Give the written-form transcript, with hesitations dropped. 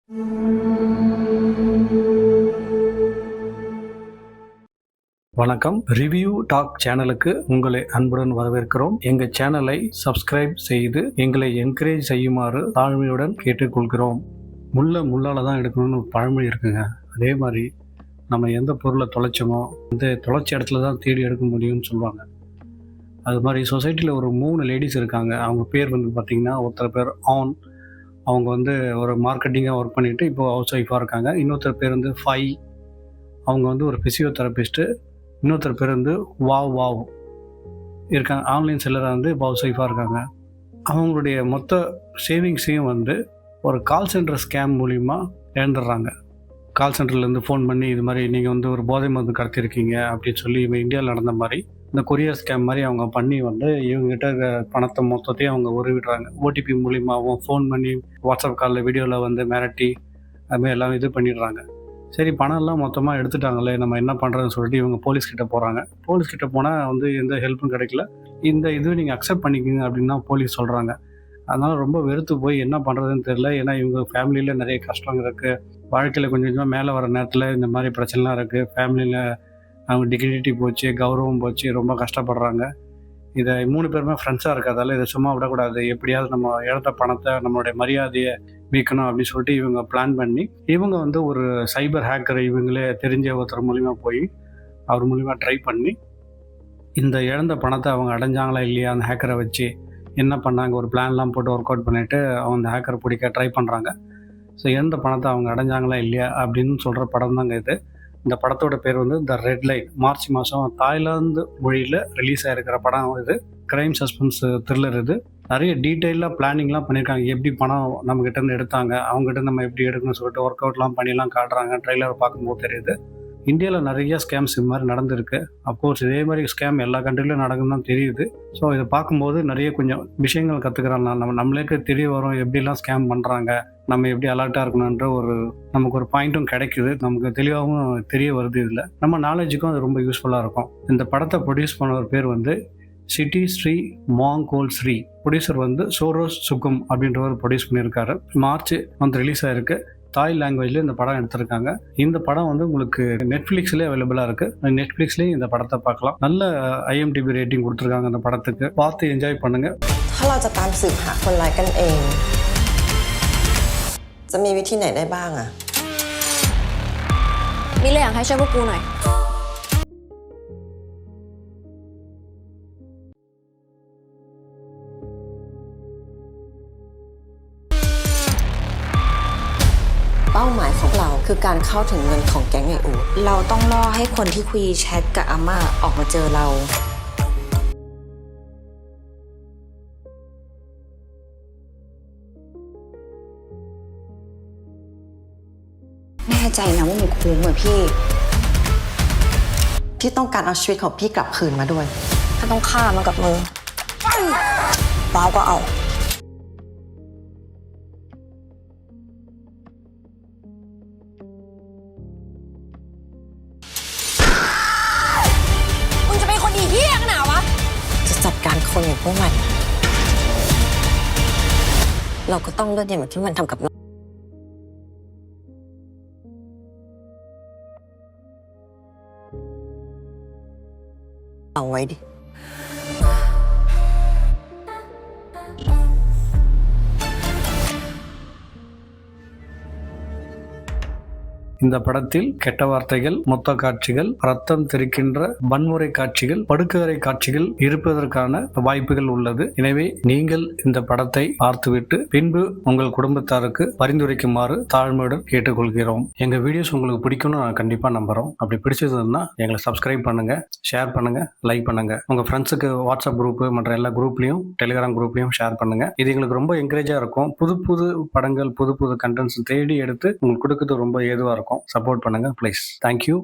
வணக்கம். Review talk சேனலுக்கு உங்களை அன்புடன் வரவேற்கிறோம். எங்க சேனலை சப்ஸ்கிரைப் செய்து எங்களை என்கரேஜ் செய்யுமாறு தாழ்மையுடன் கேட்டுக்கொள்கிறோம். முள்ளால தான் எடுக்கணும்னு ஒரு பழமொழி இருக்குங்க. அதே மாதிரி நம்ம எந்த பொருளை தொலைச்சோமோ அந்த தொலைச்ச இடத்துல தான் தேடி எடுக்க முடியும்னு சொல்லுவாங்க. அது மாதிரி சொசைட்டியில் ஒரு 3 லேடிஸ் இருக்காங்க. அவங்க பேர் வந்து பார்த்திங்கன்னா, ஒருத்தர் பேர் ஆன், அவங்க வந்து ஒரு மார்க்கெட்டிங்காக ஒர்க் பண்ணிவிட்டு இப்போ ஹவுஸ் ஒய்ஃபாக இருக்காங்க. இன்னொருத்தர் பேர் வந்து ஃபை, அவங்க வந்து ஒரு ஃபிசியோதெரபிஸ்ட்டு. இன்னொருத்தர் பேர் வந்து வாவ் இருக்காங்க, ஆன்லைன் செல்லராக வந்து இப்போ ஹவுஸ் ஒய்ஃபாக இருக்காங்க. அவங்களுடைய மொத்த சேவிங்ஸையும் வந்து ஒரு கால் சென்டர் ஸ்கேம் மூலிமா இழந்துடுறாங்க. கால் சென்டர்லேருந்து ஃபோன் பண்ணி இது மாதிரி நீங்கள் வந்து ஒரு போதை மருந்து கடத்திருக்கீங்க அப்படின்னு சொல்லி இவங்க இந்தியாவில் நடந்த மாதிரி இந்த கொரியர் ஸ்கேம் மாதிரி அவங்க பண்ணி வந்து இவங்ககிட்ட பணத்தை மொத்தத்தையும் அவங்க உருவிடுறாங்க. ஓடிபி மூலிமாவும் ஃபோன் பண்ணி வாட்ஸ்அப் காலில் வீடியோவில் வந்து மிரட்டி அதுமாதிரி எல்லாம் இது பண்ணிடுறாங்க. சரி, பணம்லாம் மொத்தமாக எடுத்துட்டாங்களே, நம்ம என்ன பண்ணுறதுன்னு சொல்லிட்டு இவங்க போலீஸ்கிட்ட போகிறாங்க. போலீஸ்கிட்ட போனால் வந்து எந்த ஹெல்ப்பும் கிடைக்கல. இந்த இதுவை நீங்கள் அக்செப்ட் பண்ணிக்கோங்க அப்படின்னு தான் போலீஸ் சொல்கிறாங்க. அதனால் ரொம்ப வெறுத்து போய் என்ன பண்ணுறதுன்னு தெரியல. ஏன்னா இவங்க ஃபேமிலியில் நிறைய கஷ்டம் இருக்குது. வாழ்க்கையில் கொஞ்சம் கொஞ்சமாக மேலே வர நேரத்தில் இந்த மாதிரி பிரச்சனைலாம் இருக்குது. ஃபேமிலியில் அவங்க டிக்னிட்டி போச்சு, கௌரவம் போச்சு, ரொம்ப கஷ்டப்படுறாங்க. இதை 3 பேருமே ஃப்ரெண்ட்ஸாக இருக்கிறதால இதை சும்மா விடக்கூடாது, எப்படியாவது நம்ம இழந்த பணத்தை நம்மளுடைய மரியாதையை மீட்கணும் அப்படின்னு சொல்லிட்டு இவங்க பிளான் பண்ணி இவங்க வந்து ஒரு சைபர் ஹேக்கரை இவங்களே தெரிஞ்ச ஒருத்தர் மூலிமா போய் அவர் மூலிமா ட்ரை பண்ணி இந்த இழந்த பணத்தை அவங்க அடைஞ்சாங்களா இல்லையா அந்த ஹேக்கரை வச்சு என்ன பண்ணாங்க, ஒரு பிளான்லாம் போட்டு ஒர்க் அவுட் பண்ணிவிட்டு அவங்க ஹேக்கரை பிடிக்க ட்ரை பண்ணுறாங்க. ஸோ இழந்த பணத்தை அவங்க அடைஞ்சாங்களா இல்லையா அப்படின்னு சொல்கிற படம் தாங்க இது. இந்த படத்தோட பேர் வந்து த ரெட் லைன். மார்ச் மாதம் தாய்லாந்து மொழியில் ரிலீஸ் ஆகிருக்கிற படம் இது. க்ரைம் சஸ்பென்ஸ் த்ரில்லர் இது. நிறைய டீட்டெயிலாக பிளானிங்லாம் பண்ணியிருக்காங்க. எப்படி பணம் நம்மகிட்டேருந்து எடுத்தாங்க, அவங்ககிட்ட நம்ம எப்படி எடுக்கணும்னு சொல்லிட்டு ஒர்க் அவுட்லாம் பண்ணிலாம் காட்டுறாங்க. ட்ரெய்லர் பார்க்கும்போது தெரியுது. இந்தியாவில் நிறைய ஸ்கேம்ஸ் இது மாதிரி நடந்திருக்கு. அஃப்கோர்ஸ் இதே மாதிரி ஸ்கேம் எல்லா கண்ட்ரிலையும் நடக்குன்னு தான் தெரியுது. ஸோ இதை பார்க்கும்போது நிறைய கொஞ்சம் விஷயங்கள் கற்றுக்குறோம். நம்மளுக்கு தெரிய வரும் எப்படிலாம் ஸ்கேம் பண்ணுறாங்க, நம்ம எப்படி அலர்ட்டாக இருக்கணுன்ற நமக்கு ஒரு பாயிண்ட்டும் கிடைக்குது. நமக்கு தெளிவாகவும் தெரிய வருது. இதில் நம்ம நாலேஜுக்கும் அது ரொம்ப யூஸ்ஃபுல்லாக இருக்கும். இந்த படத்தை ப்ரொடியூஸ் பண்ண ஒரு பேர் வந்து சிட்டி ஸ்ரீ மாங்கோல் ஸ்ரீ. ப்ரொடியூசர் வந்து சோரோஸ் சுகும் அப்படின்றவர் ப்ரொடியூஸ் பண்ணியிருக்காரு. மார்ச் மந்த் ரிலீஸ் ஆகிருக்கு. தாய் லாங்குவேஜில் இந்த படம் எடுத்திருக்காங்க. இந்த படம் வந்து உங்களுக்கு நெட்ஃப்ளிக்ஸ்லேயே அவைலபிளாக இருக்குது. நெட்ஃப்ளிக்ஸ்லேயும் இந்த படத்தை பார்க்கலாம். நல்ல IMDb ரேட்டிங் கொடுத்துருக்காங்க அந்த படத்துக்கு. பார்த்து என்ஜாய் பண்ணுங்கள். ถ้าเราจะตามสืบหาคนร้ายกันเองจะมีวิธีไหนได้บ้างอะมีเลยอยากให้ช่วยพวกกูหน่อยเป้าหมายของเราคือการเข้าถึงเงินของแก๊งไออูเราต้องล่อให้คนที่คุยแชทกับอาม่าออกมาเจอเราแน่ใจนะว่ามันคุ้มเหมือนพี่ต้องการเอาชีวิตของพี่กลับคืนมาด้วยถ้าต้องฆ่ามันกับมือว้าวก็เอามึงจะเป็นคนดีเหี้ยขนาดวะจะจัดการคนอย่างพวกมันเราก็ต้องเลือดเย็นเหมือนที่มันทำกับเราเอาไว้ดิ இந்த படத்தில் கெட்ட வார்த்தைகள், மொத்த காட்சிகள், ரத்தம் தெரிக்கின்ற வன்முறை காட்சிகள், படுக்கறை காட்சிகள் இருப்பதற்கான வாய்ப்புகள் உள்ளது. எனவே நீங்கள் இந்த படத்தை பார்த்துவிட்டு பின்பு உங்கள் குடும்பத்தாருக்கு பரிந்துரைக்குமாறு தாழ்மையுடன் கேட்டுக்கொள்கிறோம். எங்க வீடியோஸ் உங்களுக்கு பிடிக்கும்னு நான் கண்டிப்பா நம்புறோம். அப்படி பிடிச்சதுன்னா எங்களை சப்ஸ்கிரைப் பண்ணுங்க, ஷேர் பண்ணுங்க, லைக் பண்ணுங்க. உங்க ஃப்ரெண்ட்ஸுக்கு வாட்ஸ்அப் குரூப் மற்ற எல்லா குரூப்லயும் டெலிகிராம் குரூப்லயும் ஷேர் பண்ணுங்க. இது எங்களுக்கு ரொம்ப என்கரேஜா இருக்கும். புது புது படங்கள், புது புது கண்டென்ட்ஸ் தேடி எடுத்து உங்களுக்கு கொடுக்கிறது ரொம்ப ஏதுவா இருக்கும். சப்போர்ட் பண்ணுங்க ப்ளீஸ். தேங்க்யூ.